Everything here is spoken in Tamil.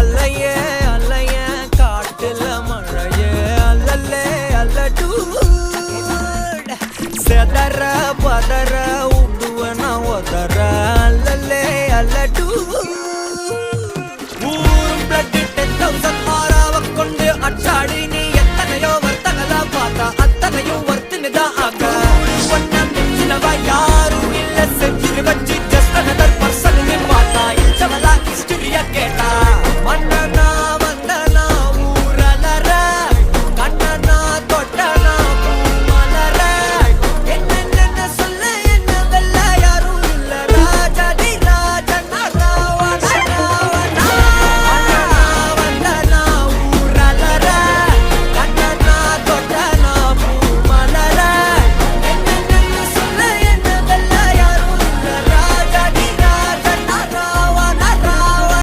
அலையே அலையே காட்டுல மழையே அல்லல்லே அல்லடு செதற பதற உடுவன ஒதற அல்லல்லே அல்லடு ஊரும் பிளட் 10,000 ஆறாவ கொண்டு அச்சாடி நீ எத்தனையோ வர்த்தகலா பார்த்தா அத்தனையும் வர்த்தினுதான் ஆக ஒன்ன மிஞ்சினவ யாரும் இல்ல செஞ்சு வச்சு ஜஸ்ட் another person பார்த்தா இச்சவலா ஹிஸ்டரியா கேட்டா மன்னனா